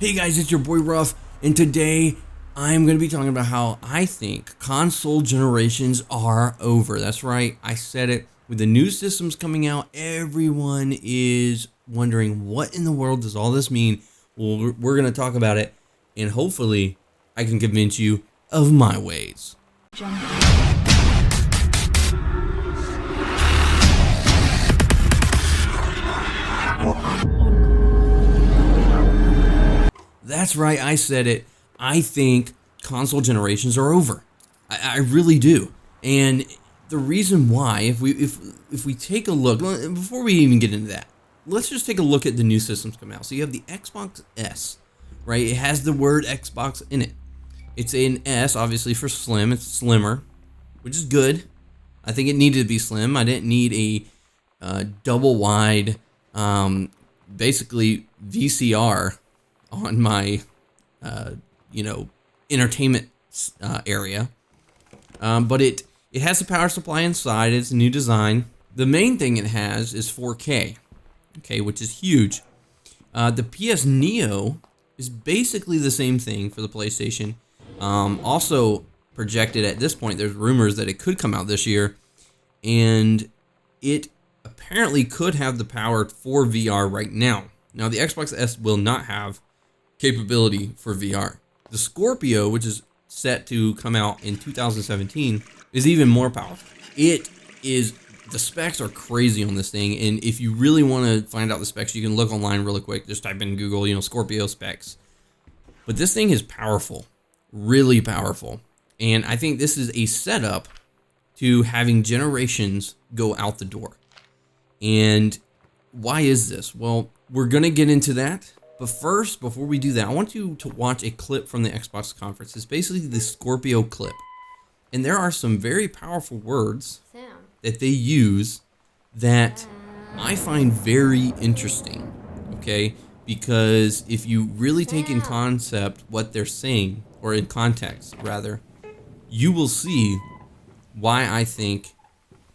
Hey guys, it's your boy Ruff, and today I'm going to be talking about how I think console generations are over. That's right, I said it. With the new systems coming out, everyone is wondering what in the world does all this mean. Well, we're going to talk about it, and hopefully I can convince you of my ways. That's right, I said it. I think console generations are over. I really do. And the reason why, if we take a look, before we even get into that, let's just take a look at the new systems coming out. So you have the Xbox S, right? It has the word Xbox in it. It's an S, obviously, for slim. It's slimmer, which is good. I think it needed to be slim. I didn't need a double wide, basically VCR on my, entertainment area. But it has a power supply inside. It's a new design. The main thing it has is 4K, okay, which is huge. The PS Neo is basically the same thing for the PlayStation. Also projected at this point, there's rumors that it could come out this year, and it apparently could have the power for VR right now. Now, the Xbox S will not have capability for VR. The Scorpio, which is set to come out in 2017, is even more powerful. The specs are crazy on this thing, and if you really want to find out the specs, you can look online really quick. Just type in Google, Scorpio specs. But this thing is powerful, really powerful, and I think this is a setup to having generations go out the door. And why is this? Well, we're going to get into that. But first, before we do that, I want you to watch a clip from the Xbox conference. It's basically the Scorpio clip. And there are some very powerful words that they use that I find very interesting, okay? Because if you really take in concept what they're saying, or in context, rather, you will see why I think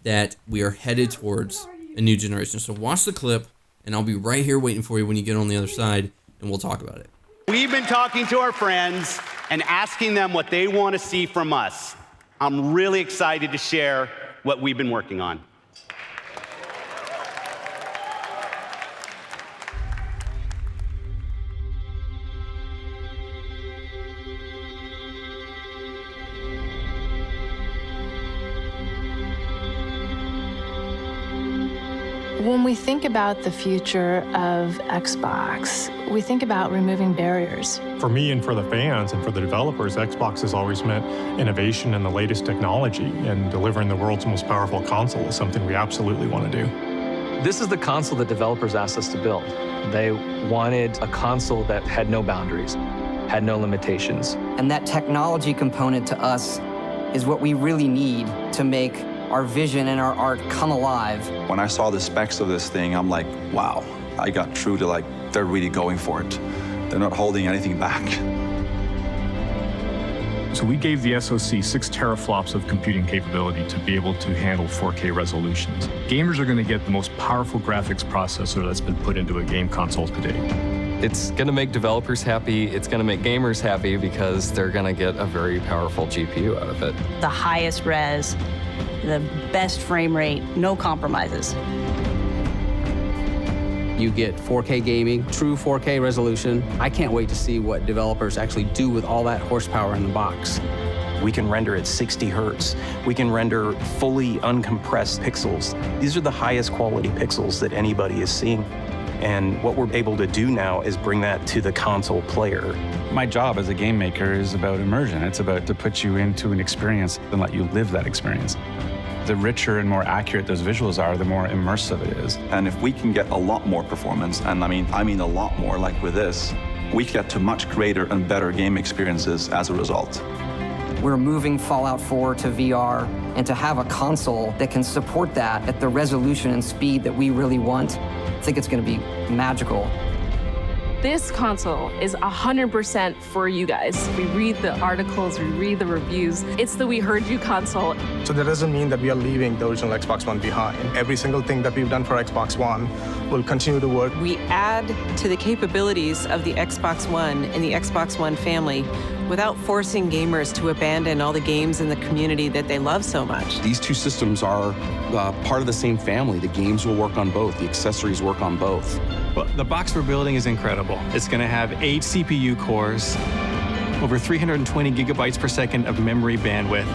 that we are headed towards a new generation. So watch the clip, and I'll be right here waiting for you when you get on the other side, and we'll talk about it. We've been talking to our friends and asking them what they want to see from us. I'm really excited to share what we've been working on. When we think about the future of Xbox, we think about removing barriers. For me and for the fans and for the developers, Xbox has always meant innovation and the latest technology, and delivering the world's most powerful console is something we absolutely want to do. This is the console that developers asked us to build. They wanted a console that had no boundaries, had no limitations. And that technology component to us is what we really need to make our vision and our art come alive. When I saw the specs of this thing, I'm like, wow, I got through to they're really going for it. They're not holding anything back. So we gave the SoC 6 teraflops of computing capability to be able to handle 4K resolutions. Gamers are going to get the most powerful graphics processor that's been put into a game console to date. It's going to make developers happy, it's going to make gamers happy because they're going to get a very powerful GPU out of it. The highest res, the best frame rate, no compromises. You get 4K gaming, true 4K resolution. I can't wait to see what developers actually do with all that horsepower in the box. We can render at 60 hertz. We can render fully uncompressed pixels. These are the highest quality pixels that anybody is seeing. And what we're able to do now is bring that to the console player. My job as a game maker is about immersion. It's about to put you into an experience and let you live that experience. The richer and more accurate those visuals are, the more immersive it is. And if we can get a lot more performance, and I mean a lot more, like with this, we get to much greater and better game experiences as a result. We're moving Fallout 4 to VR, and to have a console that can support that at the resolution and speed that we really want, I think it's going to be magical. This console is 100% for you guys. We read the articles, we read the reviews. It's the We Heard You console. So that doesn't mean that we are leaving the original Xbox One behind. Every single thing that we've done for Xbox One will continue to work. We add to the capabilities of the Xbox One and the Xbox One family without forcing gamers to abandon all the games in the community that they love so much. These two systems are part of the same family. The games will work on both. The accessories work on both. Well, the box we're building is incredible. It's going to have 8 CPU cores, over 320 gigabytes per second of memory bandwidth,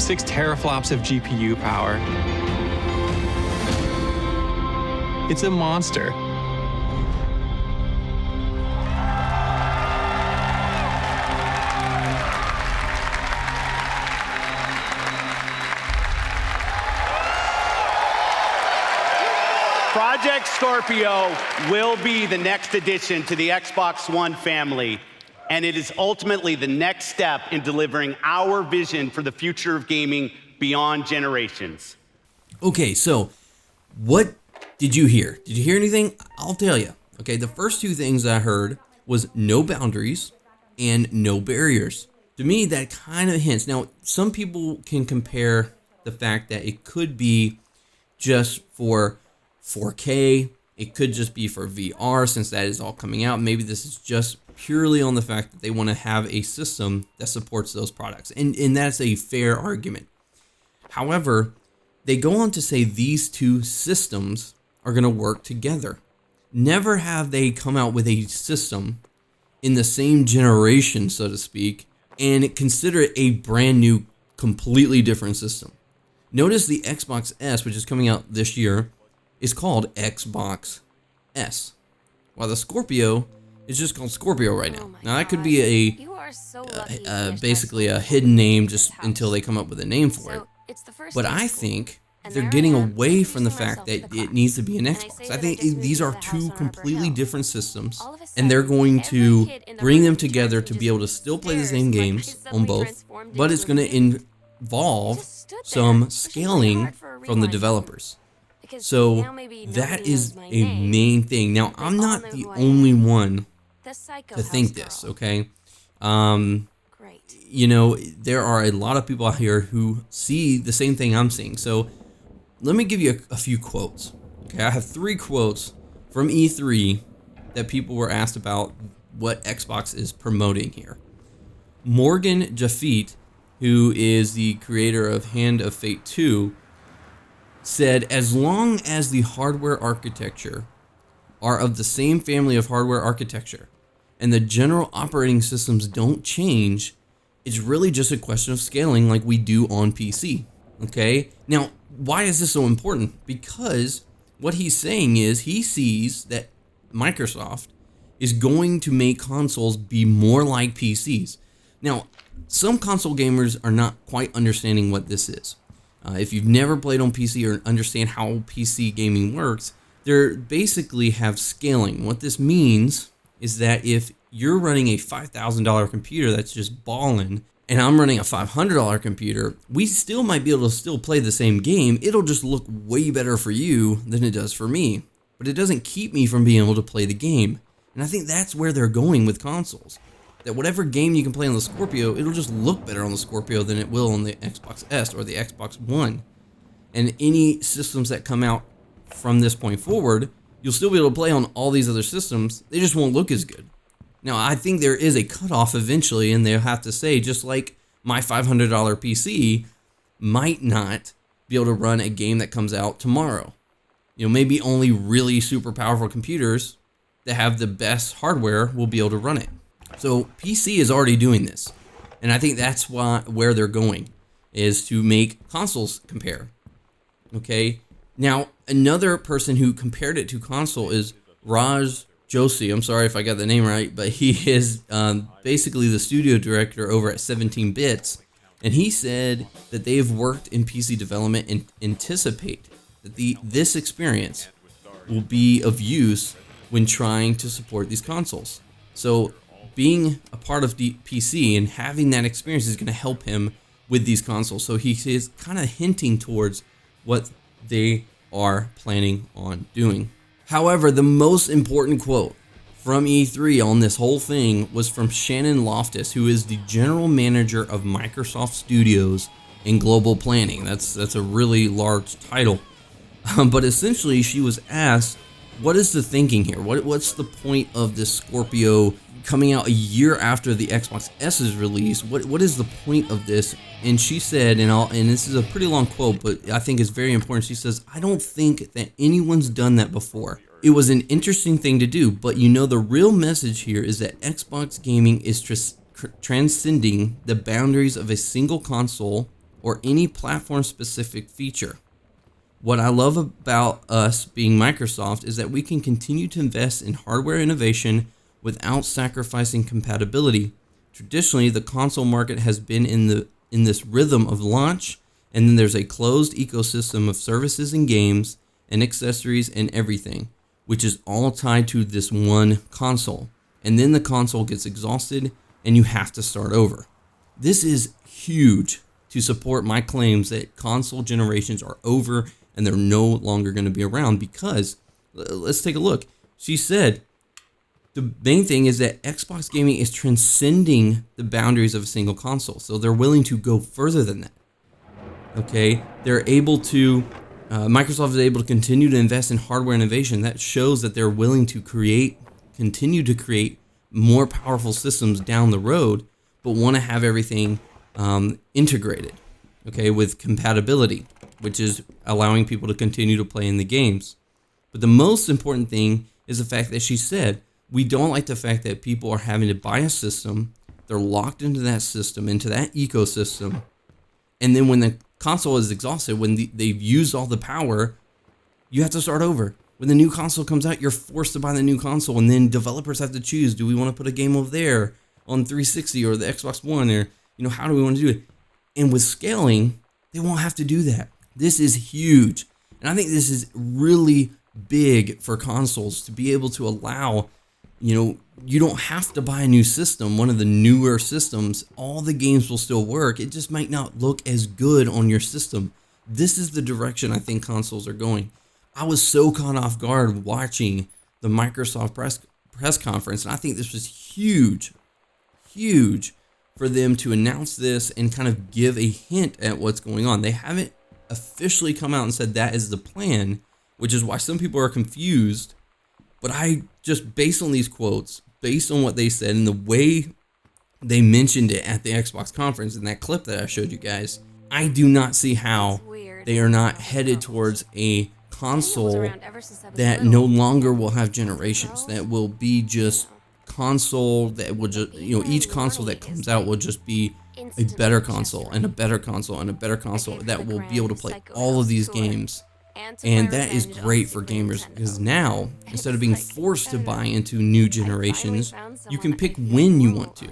6 teraflops of GPU power. It's a monster. Project Scorpio will be the next addition to the Xbox One family, and it is ultimately the next step in delivering our vision for the future of gaming beyond generations. Okay, so what did you hear? Did you hear anything? I'll tell you. Okay, the first two things I heard was no boundaries and no barriers. To me, that kind of hints. Now, some people can compare the fact that it could be just for 4K. It could just be for VR since that is all coming out. Maybe this is just purely on the fact that they want to have a system that supports those products. And that's a fair argument. However, they go on to say these two systems are going to work together. Never have they come out with a system in the same generation, so to speak, and consider it a brand new, completely different system. Notice the Xbox S, which is coming out this year, is called Xbox S, while the Scorpio is just called Scorpio right now. Now that could be basically a hidden name just until they come up with a name for it. But I think they're getting away from the fact that it needs to be an Xbox. I think these are two completely different systems, and they're going to bring them together to be able to still play the same games on both, but it's going to involve some scaling from the developers. So that is a main thing. Now, I'm not the only one to think this, okay? You know, there are a lot of people out here who see the same thing I'm seeing. So let me give you a few quotes. Okay, I have 3 quotes from E3 that people were asked about what Xbox is promoting here. Morgan Jaffe, who is the creator of Hand of Fate 2, said, as long as the hardware architecture are of the same family of hardware architecture and the general operating systems don't change, it's really just a question of scaling like we do on PC. Okay? Now, why is this so important? Because what he's saying is he sees that Microsoft is going to make consoles be more like PCs. Now, some console gamers are not quite understanding what this is. If you've never played on PC or understand how PC gaming works, they basically have scaling. What this means is that if you're running a $5,000 computer that's just balling, and I'm running a $500 computer, we still might be able to still play the same game. It'll just look way better for you than it does for me. But it doesn't keep me from being able to play the game. And I think that's where they're going with consoles. That whatever game you can play on the Scorpio, it'll just look better on the Scorpio than it will on the Xbox S or the Xbox One. And any systems that come out from this point forward, you'll still be able to play on all these other systems. They just won't look as good. Now, I think there is a cutoff eventually, and they'll have to say, just like my $500 PC might not be able to run a game that comes out tomorrow. You know, maybe only really super powerful computers that have the best hardware will be able to run it. So PC is already doing this, and I think that's where they're going, is to make consoles compare. Okay, now another person who compared it to console is Raj Joshi. I'm sorry if I got the name right, but he is basically the studio director over at 17 Bits, and he said that they have worked in PC development and anticipate that this experience will be of use when trying to support these consoles. So being a part of the PC and having that experience is going to help him with these consoles. So he is kind of hinting towards what they are planning on doing. However, the most important quote from E3 on this whole thing was from Shannon Loftus, who is the general manager of Microsoft Studios and Global Planning. That's a really large title. But essentially, she was asked, what is the thinking here? What's the point of this Scorpio coming out a year after the Xbox S's release? What is the point of this? And she said, and this is a pretty long quote, but I think it's very important. She says, I don't think that anyone's done that before. It was an interesting thing to do, but the real message here is that Xbox gaming is transcending the boundaries of a single console or any platform-specific feature. What I love about us being Microsoft is that we can continue to invest in hardware innovation without sacrificing compatibility. Traditionally, the console market has been in this rhythm of launch, and then there's a closed ecosystem of services and games and accessories and everything, which is all tied to this one console. And then the console gets exhausted and you have to start over. This is huge to support my claims that console generations are over and they're no longer going to be around, because let's take a look. She said the main thing is that Xbox gaming is transcending the boundaries of a single console. So they're willing to go further than that. Okay, they're able to, Microsoft is able to continue to invest in hardware innovation. That shows that they're willing to continue to create more powerful systems down the road, but want to have everything integrated, okay, with compatibility, which is allowing people to continue to play in the games. But the most important thing is the fact that she said, we don't like the fact that people are having to buy a system, they're locked into that system, into that ecosystem, and then when the console is exhausted, when they've used all the power, you have to start over. When the new console comes out, you're forced to buy the new console, and then developers have to choose, do we want to put a game over there on 360 or the Xbox One, or how do we want to do it? And with scaling, they won't have to do that. This is huge, and I think this is really big for consoles to be able to allow, you don't have to buy a new system, one of the newer systems. All the games will still work. It just might not look as good on your system. This is the direction I think consoles are going. I was so caught off guard watching the Microsoft press conference, and I think this was huge for them to announce this and kind of give a hint at what's going on. They haven't officially come out and said that is the plan, which is why some people are confused. But I just, based on these quotes, based on what they said and the way they mentioned it at the Xbox conference in that clip that I showed you guys, I do not see how they are not headed towards a console that no longer will have generations, that will be just console that will just, each console that comes out will just be a better console and a better console and a better console that will be able to play all of these games. And that is great for gamers, because now, instead of being forced to buy into new generations, you can pick when you want to.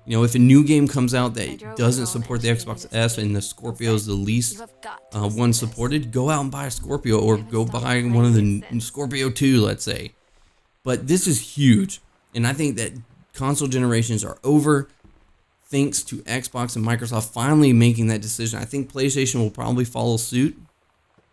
If a new game comes out that doesn't support the Xbox S and the Scorpio is the least one supported, go out and buy a Scorpio, or go buy one of the Scorpio 2, let's say. But this is huge, and I think that console generations are over thanks to Xbox and Microsoft finally making that decision. I think PlayStation will probably follow suit.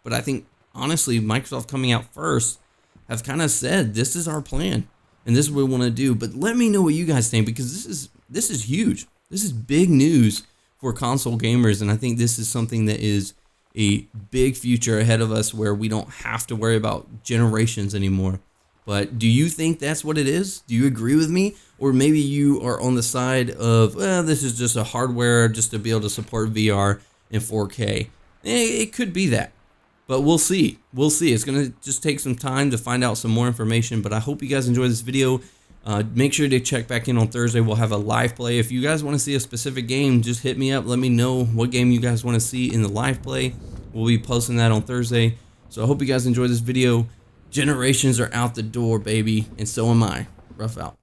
But I think, honestly, Microsoft coming out first have kind of said, this is our plan, and this is what we want to do. But let me know what you guys think, because this is huge. This is big news for console gamers, and I think this is something that is a big future ahead of us, where we don't have to worry about generations anymore. But do you think that's what it is? Do you agree with me? Or maybe you are on the side of, well, this is just a hardware just to be able to support VR and 4K. It could be that. But we'll see. We'll see. It's going to just take some time to find out some more information. But I hope you guys enjoyed this video. Make sure to check back in on Thursday. We'll have a live play. If you guys want to see a specific game, just hit me up. Let me know what game you guys want to see in the live play. We'll be posting that on Thursday. So I hope you guys enjoyed this video. Generations are out the door, baby. And so am I. Ruff out.